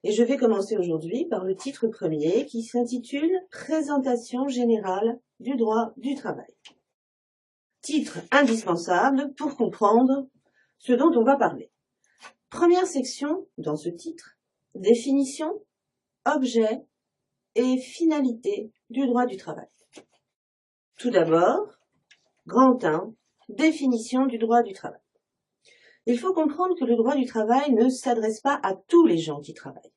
Et je vais commencer aujourd'hui par le titre premier qui s'intitule « Présentation générale du droit du travail ». Titre indispensable pour comprendre ce dont on va parler. Première section dans ce titre, définition, objet et finalité du droit du travail. Tout d'abord, grand 1, définition du droit du travail. Il faut comprendre que le droit du travail ne s'adresse pas à tous les gens qui travaillent,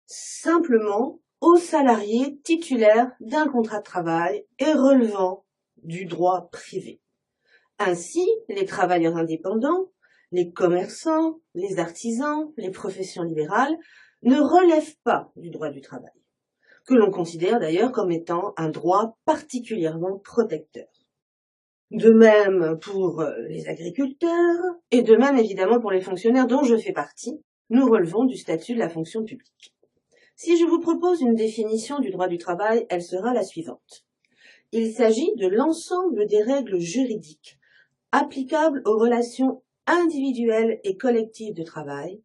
simplement aux salariés titulaires d'un contrat de travail et relevant du droit privé. Ainsi, les travailleurs indépendants, les commerçants, les artisans, les professions libérales ne relèvent pas du droit du travail, que l'on considère d'ailleurs comme étant un droit particulièrement protecteur. De même pour les agriculteurs et de même évidemment pour les fonctionnaires dont je fais partie, nous relevons du statut de la fonction publique. Si je vous propose une définition du droit du travail, elle sera la suivante. Il s'agit de l'ensemble des règles juridiques applicables aux relations individuelles et collectives de travail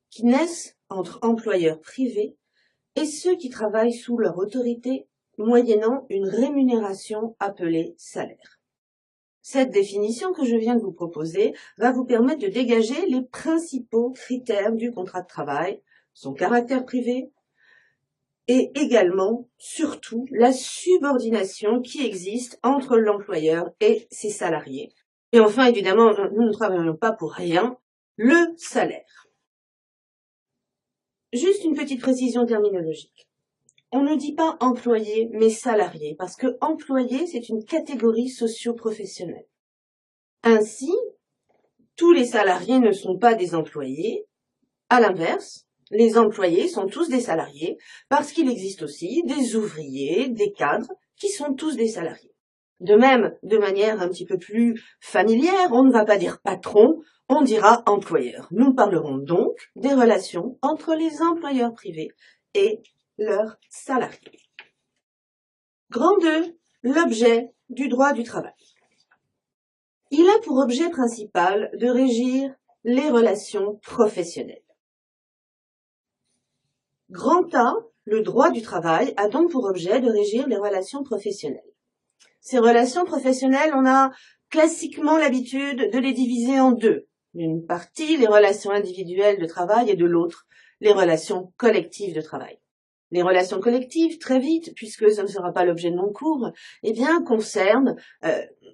qui naissent entre employeurs privés et ceux qui travaillent sous leur autorité moyennant une rémunération appelée salaire. Cette définition que je viens de vous proposer va vous permettre de dégager les principaux critères du contrat de travail, son caractère privé et également, surtout, la subordination qui existe entre l'employeur et ses salariés. Et enfin, évidemment, nous ne travaillons pas pour rien, le salaire. Juste une petite précision terminologique. On ne dit pas employé, mais salarié, parce que employé, c'est une catégorie socio-professionnelle. Ainsi, tous les salariés ne sont pas des employés. À l'inverse, les employés sont tous des salariés, parce qu'il existe aussi des ouvriers, des cadres, qui sont tous des salariés. De même, de manière un petit peu plus familière, on ne va pas dire patron, on dira employeur. Nous parlerons donc des relations entre les employeurs privés et leurs salariés. Grand 2, l'objet du droit du travail. Il a pour objet principal de régir les relations professionnelles. Grand A, le droit du travail a donc pour objet de régir les relations professionnelles. Ces relations professionnelles, on a classiquement l'habitude de les diviser en deux. D'une partie, les relations individuelles de travail et de l'autre, les relations collectives de travail. Les relations collectives, très vite, puisque ce ne sera pas l'objet de mon cours, concernent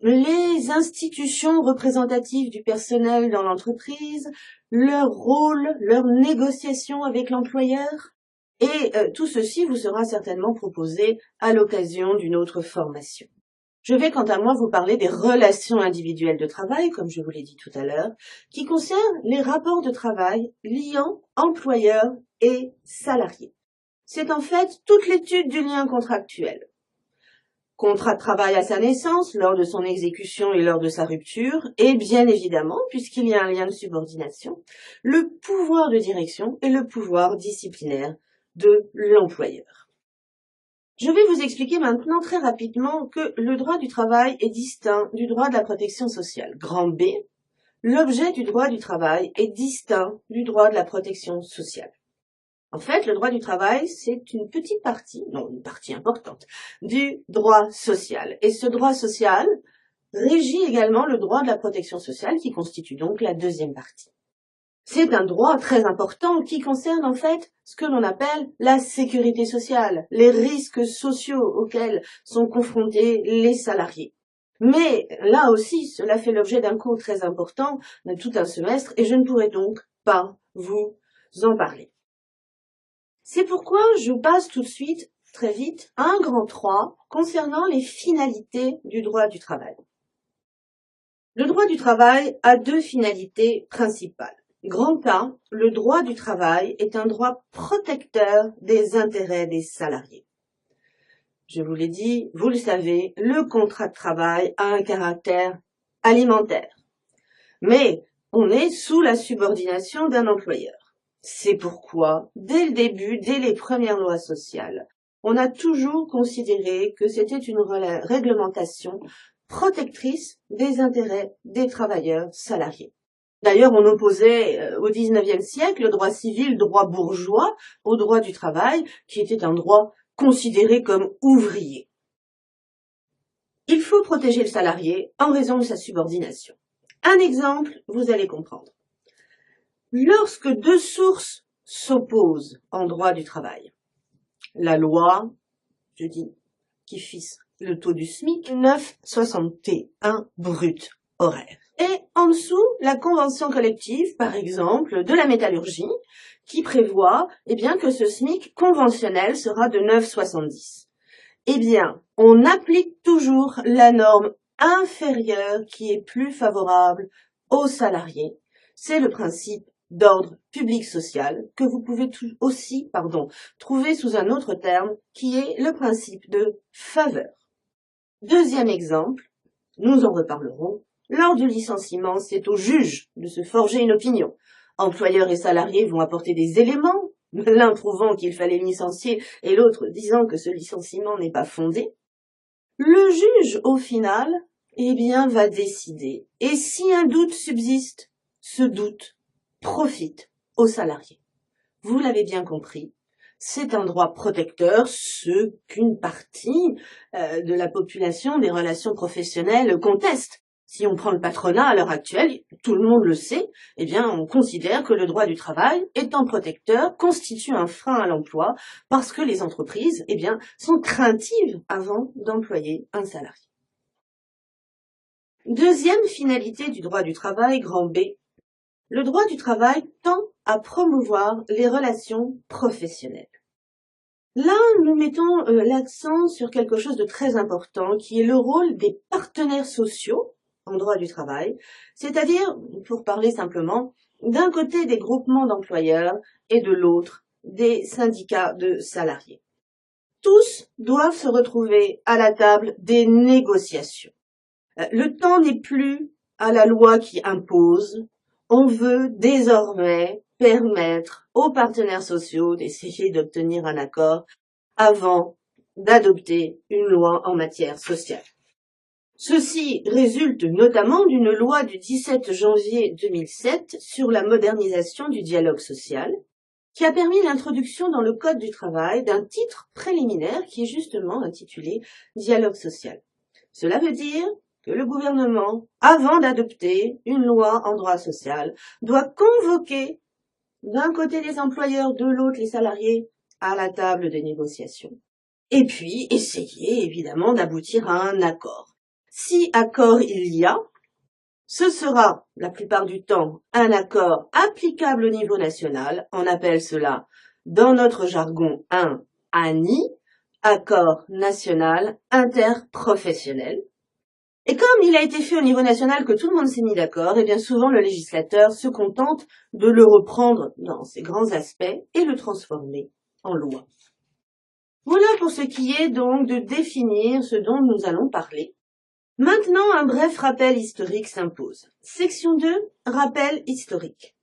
les institutions représentatives du personnel dans l'entreprise, leur rôle, leur négociation avec l'employeur, et tout ceci vous sera certainement proposé à l'occasion d'une autre formation. Je vais quant à moi vous parler des relations individuelles de travail, comme je vous l'ai dit tout à l'heure, qui concernent les rapports de travail liant employeurs et salariés. C'est en fait toute l'étude du lien contractuel. Contrat de travail à sa naissance, lors de son exécution et lors de sa rupture, et bien évidemment, puisqu'il y a un lien de subordination, le pouvoir de direction et le pouvoir disciplinaire de l'employeur. Je vais vous expliquer maintenant très rapidement que le droit du travail est distinct du droit de la protection sociale. Grand B, l'objet du droit du travail est distinct du droit de la protection sociale. En fait, le droit du travail, c'est une petite partie, non, une partie importante, du droit social. Et ce droit social régit également le droit de la protection sociale qui constitue donc la deuxième partie. C'est un droit très important qui concerne en fait ce que l'on appelle la sécurité sociale, les risques sociaux auxquels sont confrontés les salariés. Mais là aussi, cela fait l'objet d'un cours très important de tout un semestre et je ne pourrai donc pas vous en parler. C'est pourquoi je passe tout de suite, très vite, à un grand 3 concernant les finalités du droit du travail. Le droit du travail a deux finalités principales. Grand A, le droit du travail est un droit protecteur des intérêts des salariés. Je vous l'ai dit, vous le savez, le contrat de travail a un caractère alimentaire. Mais on est sous la subordination d'un employeur. C'est pourquoi, dès le début, dès les premières lois sociales, on a toujours considéré que c'était une réglementation protectrice des intérêts des travailleurs salariés. D'ailleurs, on opposait au XIXe siècle le droit civil, le droit bourgeois, au droit du travail, qui était un droit considéré comme ouvrier. Il faut protéger le salarié en raison de sa subordination. Un exemple, vous allez comprendre. Lorsque deux sources s'opposent en droit du travail, la loi, je dis, qui fixe le taux du SMIC, 9,61 brut horaire. Et en dessous, la convention collective, par exemple, de la métallurgie, qui prévoit que ce SMIC conventionnel sera de 9,70. Eh bien, on applique toujours la norme inférieure qui est plus favorable aux salariés. C'est le principe d'ordre public social que vous pouvez aussi trouver sous un autre terme qui est le principe de faveur. Deuxième exemple, nous en reparlerons. Lors du licenciement, c'est au juge de se forger une opinion. Employeurs et salariés vont apporter des éléments, l'un prouvant qu'il fallait licencier et l'autre disant que ce licenciement n'est pas fondé. Le juge, au final, va décider. Et si un doute subsiste, ce doute profite aux salariés. Vous l'avez bien compris, c'est un droit protecteur, ce qu'une partie de la population des relations professionnelles conteste. Si on prend le patronat à l'heure actuelle, tout le monde le sait, on considère que le droit du travail, étant protecteur, constitue un frein à l'emploi parce que les entreprises, sont craintives avant d'employer un salarié. Deuxième finalité du droit du travail, grand B. Le droit du travail tend à promouvoir les relations professionnelles. Là, nous mettons l'accent sur quelque chose de très important, qui est le rôle des partenaires sociaux en droit du travail, c'est-à-dire, pour parler simplement, d'un côté des groupements d'employeurs et de l'autre des syndicats de salariés. Tous doivent se retrouver à la table des négociations. Le temps n'est plus à la loi qui impose. On veut désormais permettre aux partenaires sociaux d'essayer d'obtenir un accord avant d'adopter une loi en matière sociale. Ceci résulte notamment d'une loi du 17 janvier 2007 sur la modernisation du dialogue social, qui a permis l'introduction dans le Code du travail d'un titre préliminaire qui est justement intitulé « Dialogue social ». Cela veut dire que le gouvernement, avant d'adopter une loi en droit social, doit convoquer d'un côté les employeurs, de l'autre les salariés à la table des négociations. Et puis essayer évidemment d'aboutir à un accord. Si accord il y a, ce sera la plupart du temps un accord applicable au niveau national. On appelle cela dans notre jargon un ANI, accord national interprofessionnel. Et comme il a été fait au niveau national que tout le monde s'est mis d'accord, souvent le législateur se contente de le reprendre dans ses grands aspects et le transformer en loi. Voilà pour ce qui est donc de définir ce dont nous allons parler. Maintenant, un bref rappel historique s'impose. Section 2, rappel historique.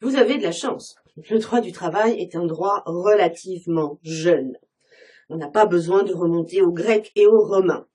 Vous avez de la chance. Le droit du travail est un droit relativement jeune. On n'a pas besoin de remonter aux Grecs et aux Romains.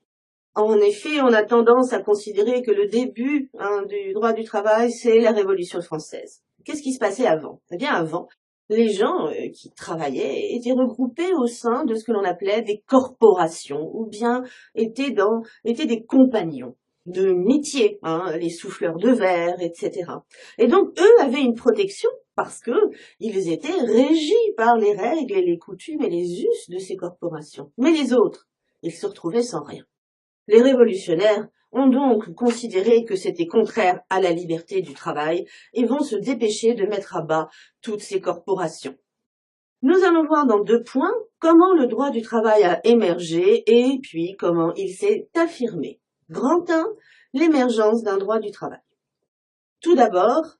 En effet, on a tendance à considérer que le début du droit du travail, c'est la Révolution française. Qu'est-ce qui se passait avant? Avant, les gens qui travaillaient étaient regroupés au sein de ce que l'on appelait des corporations, ou bien étaient des compagnons de métier, les souffleurs de verre, etc. Et donc, eux avaient une protection parce que ils étaient régis par les règles et les coutumes et les us de ces corporations. Mais les autres, ils se retrouvaient sans rien. Les révolutionnaires ont donc considéré que c'était contraire à la liberté du travail et vont se dépêcher de mettre à bas toutes ces corporations. Nous allons voir dans 2 points comment le droit du travail a émergé et puis comment il s'est affirmé. Grand 1, l'émergence d'un droit du travail. Tout d'abord,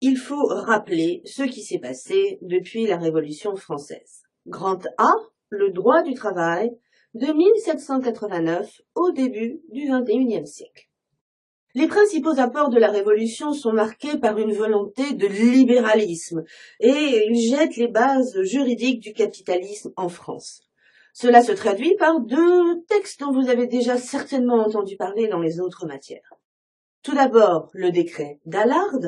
il faut rappeler ce qui s'est passé depuis la Révolution française. Grand A, le droit du travail de 1789 au début du XXIe siècle. Les principaux apports de la Révolution sont marqués par une volonté de libéralisme et ils jettent les bases juridiques du capitalisme en France. Cela se traduit par 2 textes dont vous avez déjà certainement entendu parler dans les autres matières. Tout d'abord, le décret d'Allard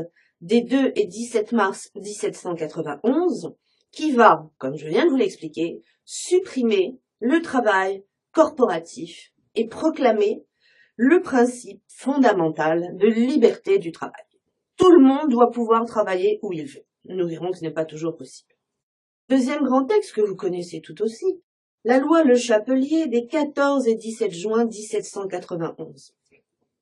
des 2 et 17 mars 1791, qui va, comme je viens de vous l'expliquer, supprimer le travail corporatif et proclamer le principe fondamental de liberté du travail. Tout le monde doit pouvoir travailler où il veut. Nous verrons que ce n'est pas toujours possible. Deuxième grand texte que vous connaissez tout aussi, la loi Le Chapelier des 14 et 17 juin 1791.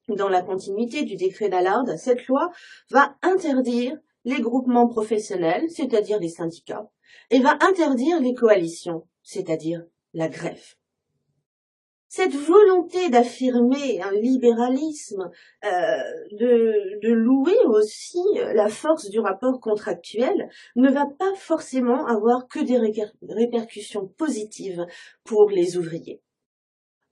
Dans la continuité du décret d'Allard, cette loi va interdire les groupements professionnels, c'est-à-dire les syndicats, et va interdire les coalitions, c'est-à-dire la grève. Cette volonté d'affirmer un libéralisme, de louer aussi la force du rapport contractuel, ne va pas forcément avoir que des répercussions positives pour les ouvriers.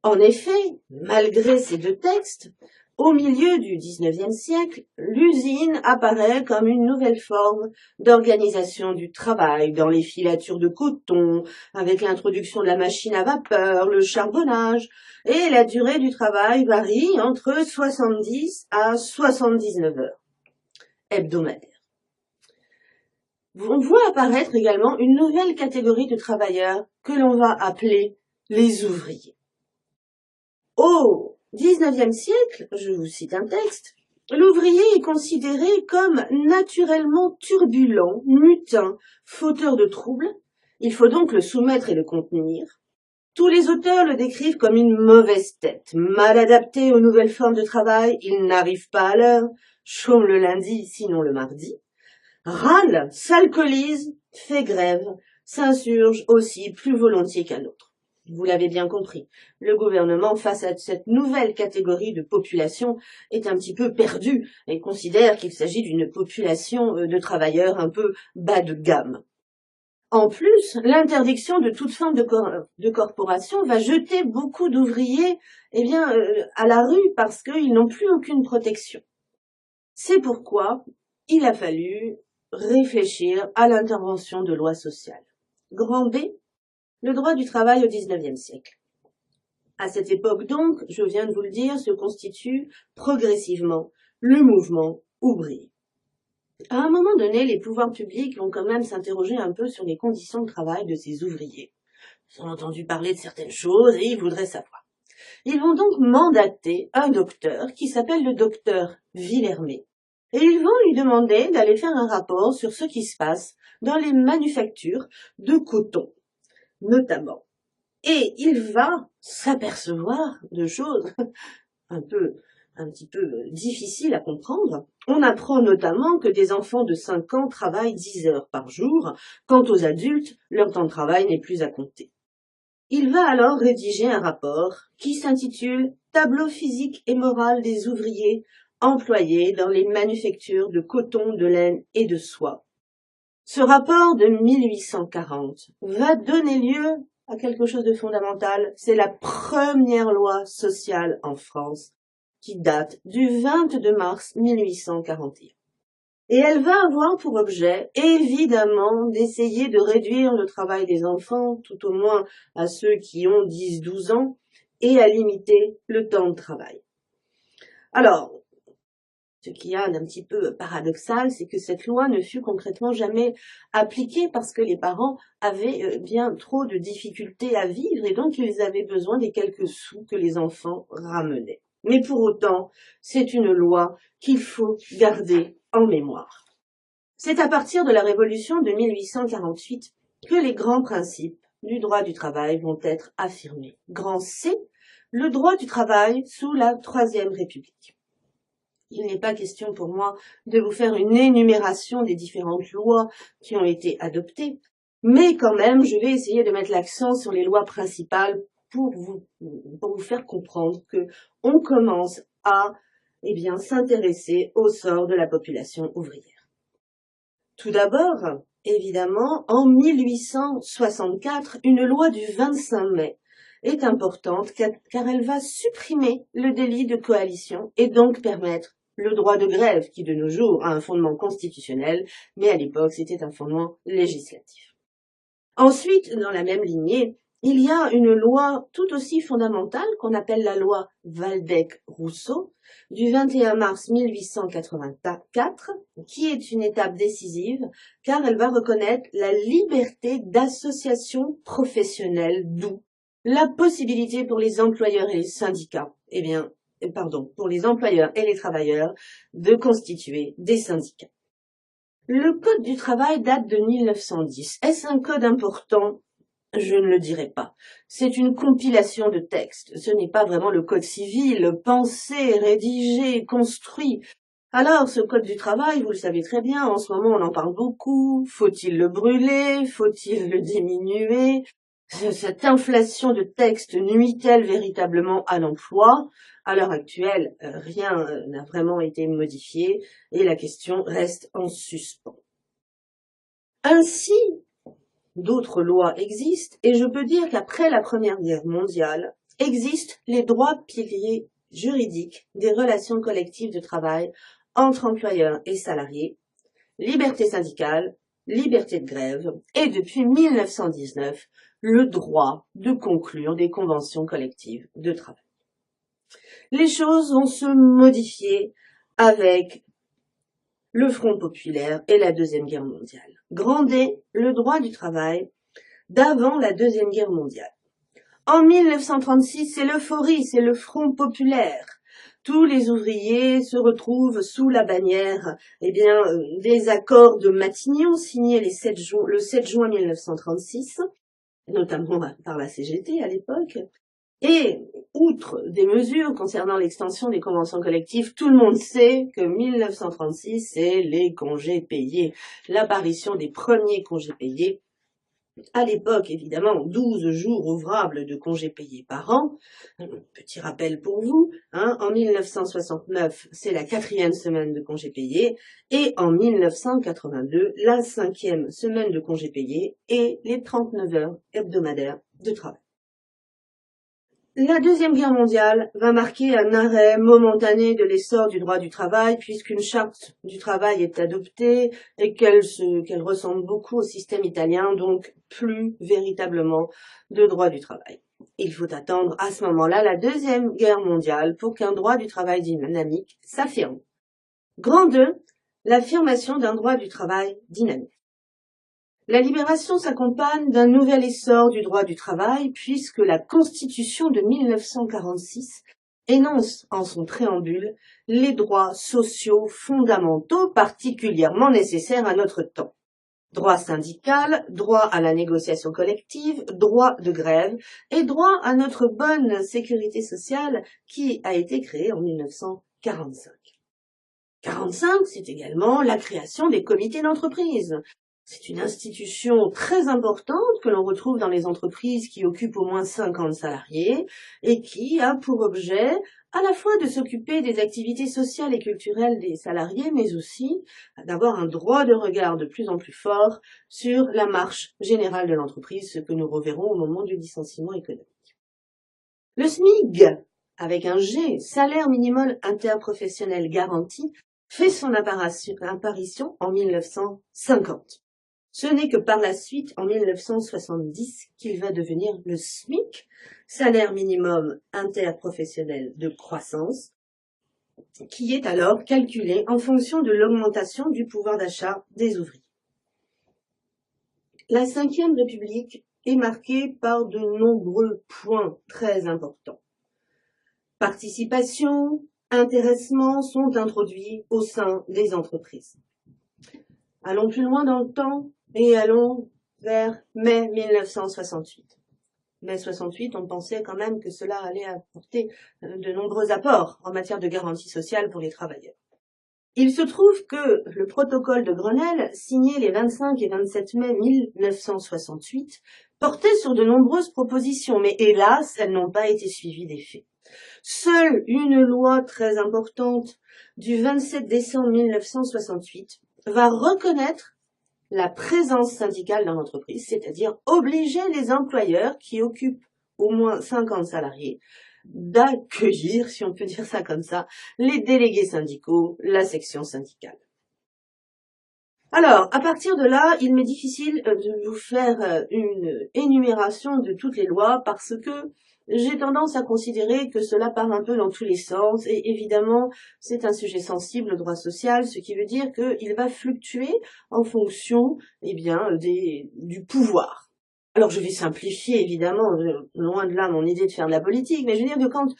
En effet, malgré ces deux textes, au milieu du XIXe siècle, l'usine apparaît comme une nouvelle forme d'organisation du travail dans les filatures de coton, avec l'introduction de la machine à vapeur, le charbonnage, et la durée du travail varie entre 70 à 79 heures hebdomadaires. On voit apparaître également une nouvelle catégorie de travailleurs que l'on va appeler les ouvriers. Au XIXe siècle, je vous cite un texte, l'ouvrier est considéré comme naturellement turbulent, mutin, fauteur de troubles. Il faut donc le soumettre et le contenir. Tous les auteurs le décrivent comme une mauvaise tête, mal adapté aux nouvelles formes de travail, il n'arrive pas à l'heure, chôme le lundi, sinon le mardi, râle, s'alcoolise, fait grève, s'insurge aussi plus volontiers qu'un autre. Vous l'avez bien compris, le gouvernement, face à cette nouvelle catégorie de population, est un petit peu perdu et considère qu'il s'agit d'une population de travailleurs un peu bas de gamme. En plus, l'interdiction de toute forme de corporation va jeter beaucoup d'ouvriers à la rue parce qu'ils n'ont plus aucune protection. C'est pourquoi il a fallu réfléchir à l'intervention de lois sociales. Grand B, le droit du travail au XIXe siècle. À cette époque donc, je viens de vous le dire, se constitue progressivement le mouvement ouvrier. À un moment donné, les pouvoirs publics vont quand même s'interroger un peu sur les conditions de travail de ces ouvriers. Ils ont entendu parler de certaines choses et ils voudraient savoir. Ils vont donc mandater un docteur qui s'appelle le docteur Villermé. Et ils vont lui demander d'aller faire un rapport sur ce qui se passe dans les manufactures de coton, notamment. Et il va s'apercevoir de choses un petit peu difficiles à comprendre. On apprend notamment que des enfants de 5 ans travaillent 10 heures par jour. Quant aux adultes, leur temps de travail n'est plus à compter. Il va alors rédiger un rapport qui s'intitule « Tableau physique et moral des ouvriers employés dans les manufactures de coton, de laine et de soie ». Ce rapport de 1840 va donner lieu à quelque chose de fondamental. C'est la première loi sociale en France qui date du 22 mars 1841. Et elle va avoir pour objet, évidemment, d'essayer de réduire le travail des enfants, tout au moins à ceux qui ont 10-12 ans, et à limiter le temps de travail. Alors, ce qu'il y a d'un petit peu paradoxal, c'est que cette loi ne fut concrètement jamais appliquée parce que les parents avaient bien trop de difficultés à vivre et donc ils avaient besoin des quelques sous que les enfants ramenaient. Mais pour autant, c'est une loi qu'il faut garder en mémoire. C'est à partir de la Révolution de 1848 que les grands principes du droit du travail vont être affirmés. Grand C, le droit du travail sous la Troisième République. Il n'est pas question pour moi de vous faire une énumération des différentes lois qui ont été adoptées, mais quand même, je vais essayer de mettre l'accent sur les lois principales pour vous faire comprendre que on commence à s'intéresser au sort de la population ouvrière. Tout d'abord, évidemment, en 1864, une loi du 25 mai est importante car elle va supprimer le délit de coalition et donc permettre le droit de grève qui de nos jours a un fondement constitutionnel, mais à l'époque c'était un fondement législatif. Ensuite, dans la même lignée, il y a une loi tout aussi fondamentale qu'on appelle la loi Waldeck-Rousseau du 21 mars 1884, qui est une étape décisive car elle va reconnaître la liberté d'association professionnelle, d'où la possibilité pour les employeurs et les syndicats, pour les employeurs et les travailleurs de constituer des syndicats. Le Code du travail date de 1910. Est-ce un code important ? Je ne le dirai pas. C'est une compilation de textes. Ce n'est pas vraiment le code civil, pensé, rédigé, construit. Alors, ce code du travail, vous le savez très bien, en ce moment on en parle beaucoup. Faut-il le brûler? Faut-il le diminuer? Cette inflation de textes nuit-elle véritablement à l'emploi? À l'heure actuelle, rien n'a vraiment été modifié et la question reste en suspens. Ainsi, d'autres lois existent et je peux dire qu'après la Première Guerre mondiale, existent les droits piliers juridiques des relations collectives de travail entre employeurs et salariés, liberté syndicale, liberté de grève et depuis 1919, le droit de conclure des conventions collectives de travail. Les choses vont se modifier avec le Front populaire et la Deuxième Guerre mondiale. Grandet, le droit du travail d'avant la Deuxième Guerre mondiale. En 1936, c'est l'euphorie, c'est le Front populaire. Tous les ouvriers se retrouvent sous la bannière des accords de Matignon signés le 7 juin 1936, notamment par la CGT à l'époque. Et, outre des mesures concernant l'extension des conventions collectives, tout le monde sait que 1936, c'est les congés payés, l'apparition des premiers congés payés. À l'époque, évidemment, 12 jours ouvrables de congés payés par an. Petit rappel pour vous, en 1969, c'est la 4e semaine de congés payés, et en 1982, la 5e semaine de congés payés et les 39 heures hebdomadaires de travail. La Deuxième Guerre mondiale va marquer un arrêt momentané de l'essor du droit du travail puisqu'une charte du travail est adoptée et qu'elle ressemble beaucoup au système italien, donc plus véritablement de droit du travail. Il faut attendre à ce moment-là la Deuxième Guerre mondiale pour qu'un droit du travail dynamique s'affirme. Grand 2, l'affirmation d'un droit du travail dynamique. La libération s'accompagne d'un nouvel essor du droit du travail puisque la Constitution de 1946 énonce en son préambule les droits sociaux fondamentaux particulièrement nécessaires à notre temps. Droit syndical, droit à la négociation collective, droit de grève et droit à notre bonne sécurité sociale qui a été créée en 1945. 45, c'est également la création des comités d'entreprise. C'est une institution très importante que l'on retrouve dans les entreprises qui occupent au moins 50 salariés et qui a pour objet à la fois de s'occuper des activités sociales et culturelles des salariés, mais aussi d'avoir un droit de regard de plus en plus fort sur la marche générale de l'entreprise, ce que nous reverrons au moment du licenciement économique. Le SMIG, avec un G, salaire minimum interprofessionnel garanti, fait son apparition en 1950. Ce n'est que par la suite, en 1970, qu'il va devenir le SMIC, salaire minimum interprofessionnel de croissance, qui est alors calculé en fonction de l'augmentation du pouvoir d'achat des ouvriers. La Ve République est marquée par de nombreux points très importants. Participation, intéressement sont introduits au sein des entreprises. Allons plus loin dans le temps et allons vers mai 1968. Mai 68, on pensait quand même que cela allait apporter de nombreux apports en matière de garantie sociale pour les travailleurs. Il se trouve que le protocole de Grenelle, signé les 25 et 27 mai 1968, portait sur de nombreuses propositions, mais hélas, elles n'ont pas été suivies des faits. Seule une loi très importante du 27 décembre 1968 va reconnaître la présence syndicale dans l'entreprise, c'est-à-dire obliger les employeurs qui occupent au moins 50 salariés d'accueillir, si on peut dire ça comme ça, les délégués syndicaux, la section syndicale. Alors, à partir de là, il m'est difficile de vous faire une énumération de toutes les lois parce que j'ai tendance à considérer que cela part un peu dans tous les sens et évidemment, c'est un sujet sensible, le droit social, ce qui veut dire qu'il va fluctuer en fonction, eh bien, du pouvoir. Alors, je vais simplifier, évidemment, loin de là mon idée de faire de la politique, mais je veux dire que quand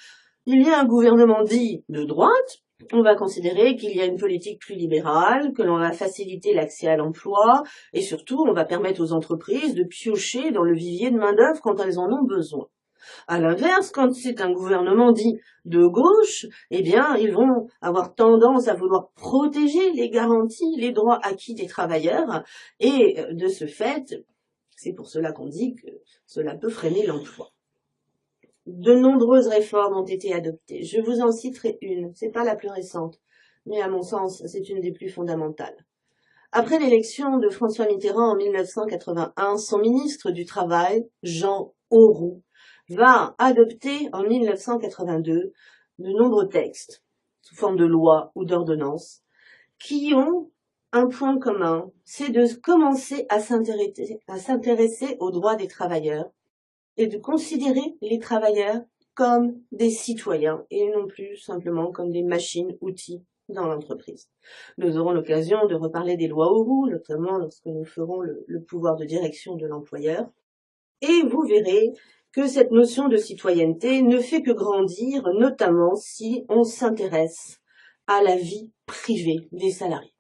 il y a un gouvernement dit de droite, on va considérer qu'il y a une politique plus libérale, que l'on va faciliter l'accès à l'emploi, et surtout, on va permettre aux entreprises de piocher dans le vivier de main-d'œuvre quand elles en ont besoin. À l'inverse, quand c'est un gouvernement dit de gauche, eh bien, ils vont avoir tendance à vouloir protéger les garanties, les droits acquis des travailleurs, et de ce fait, c'est pour cela qu'on dit que cela peut freiner l'emploi. De nombreuses réformes ont été adoptées. Je vous en citerai une. C'est pas la plus récente, mais à mon sens, c'est une des plus fondamentales. Après l'élection de François Mitterrand en 1981, son ministre du Travail, Jean Auroux, va adopter en 1982 de nombreux textes, sous forme de loi ou d'ordonnances, qui ont un point commun, c'est de commencer à s'intéresser aux droits des travailleurs et de considérer les travailleurs comme des citoyens et non plus simplement comme des machines, outils dans l'entreprise. Nous aurons l'occasion de reparler des lois Auroux, notamment lorsque nous ferons le pouvoir de direction de l'employeur. Et vous verrez que cette notion de citoyenneté ne fait que grandir, notamment si on s'intéresse à la vie privée des salariés.